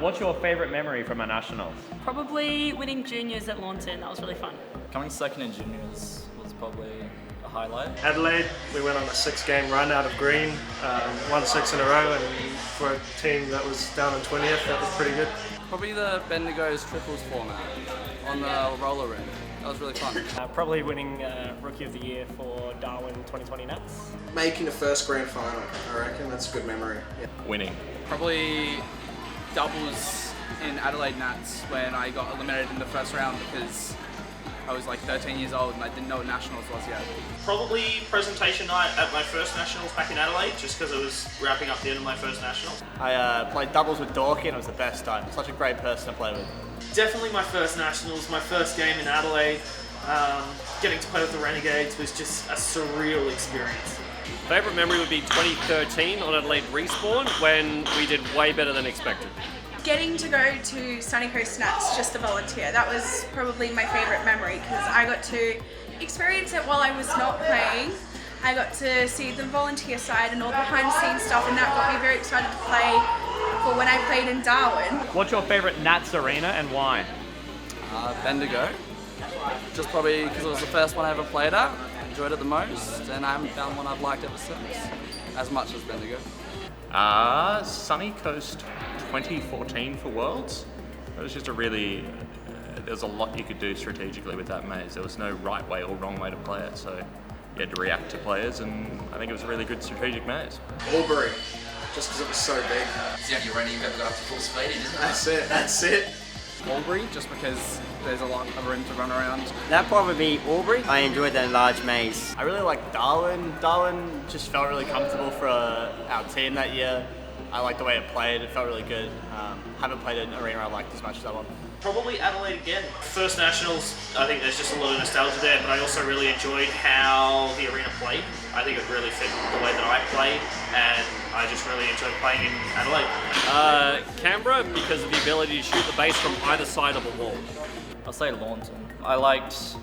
What's your favourite memory from our nationals? Probably winning juniors at Launton. That was really fun. Coming second in juniors was probably a highlight. Adelaide, we went on a 6-game run out of green, won 6 in a row, and for a team that was down in 20th, that was pretty good. Probably the Bendigo's triples format on the roller ring. That was really fun. Probably winning Rookie of the Year for Darwin 2020 Nats. Making the first grand final, I reckon. That's a good memory. Yeah. Winning. Probably doubles in Adelaide Nats when I got eliminated in the first round because I was like 13 years old and I didn't know what nationals was yet. Probably presentation night at my first nationals back in Adelaide, just because it was wrapping up the end of my first nationals. I played doubles with Dorky and it was the best time. Such a great person to play with. Definitely my first nationals, my first game in Adelaide. Getting to play with the Renegades was just a surreal experience. Favourite memory would be 2013 on Adelaide Respawn when we did way better than expected. Getting to go to Sunny Coast Nats just to volunteer, that was probably my favourite memory because I got to experience it while I was not playing. I got to see the volunteer side and all the behind the scenes stuff, and that got me very excited to play for when I played in Darwin. What's your favourite Nats arena and why? Bendigo. Just probably because it was the first one I ever played at. Enjoyed it the most, and I haven't found one I've liked ever since, as much as Bendigo. Sunny Coast 2014 for Worlds. It was just a really, there's a lot you could do strategically with that maze. There was no right way or wrong way to play it, so you had to react to players, and I think it was a really good strategic maze. Albury, just because it was so big. It's the only running you've ever got up to full speed in, isn't it? That's it. Albury, just because there's a lot of room to run around. That'd probably be Albury. I enjoyed that large maze. I really liked Darwin. Darwin just felt really comfortable for our team that year. I liked the way it played. It felt really good. Haven't played an arena I liked as much as that one. Probably Adelaide again. First nationals, I think there's just a lot of nostalgia there, but I also really enjoyed how the arena played. I think it really fit the way that I play, and I just really enjoyed playing in Adelaide. Canberra, because of the ability to shoot the base from either side of a wall. I'll say Launton. I liked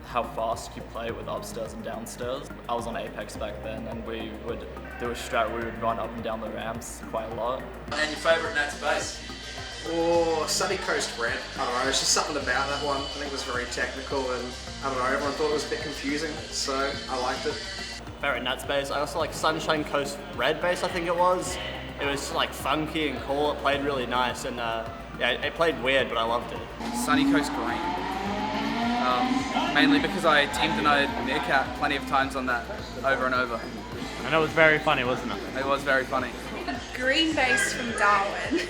how fast you play with upstairs and downstairs. I was on Apex back then, and we would do a strat where we would run up and down the ramps quite a lot. And your favourite Nats base? Or Sunny Coast Red. I don't know, it's just something about that one. I think it was very technical, and I don't know, everyone thought it was a bit confusing, so I liked it. Favourite Nats base. I also like Sunshine Coast Red base, I think it was. It was like funky and cool. It played really nice, and yeah, it played weird, but I loved it. Sunny Coast Green. Mainly because I teamed another Meerkat plenty of times on that, over and over. And it was very funny, wasn't it? It was very funny. Green base from Darwin.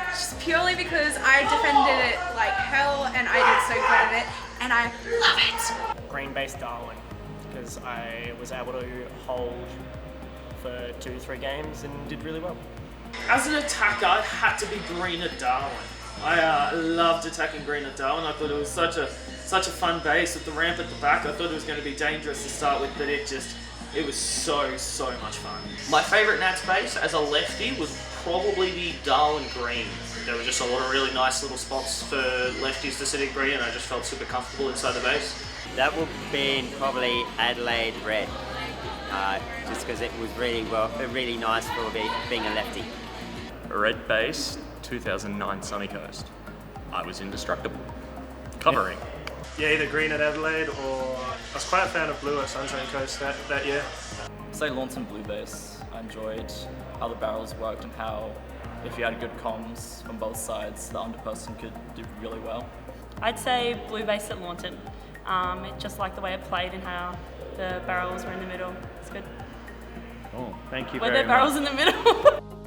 Just purely because I defended it like hell and I did so good at it, and I love it. Green base Darwin, because I was able to hold for 2-3 games and did really well. As an attacker, it had to be green at Darwin. I loved attacking green at Darwin. I thought it was such a fun base with the ramp at the back. I thought it was going to be dangerous to start with, but it was so much fun. My favourite Nats base as a lefty would probably be Darwin Green. There were just a lot of really nice little spots for lefties to sit in green, and I just felt super comfortable inside the base. That would be probably Adelaide Red. Just because it was really nice for being a lefty. Red base, 2009 Sunny Coast. I was indestructible. Covering. Yeah, either green at Adelaide, or I was quite a fan of blue at Sunshine Coast that year. Say Launton Blue base. I enjoyed how the barrels worked and how if you had good comms from both sides, the under person could do really well. I'd say blue base at Launton. It just liked the way it played and how the barrels were in the middle. It's good. Oh, thank you Were very there barrels much. in the middle?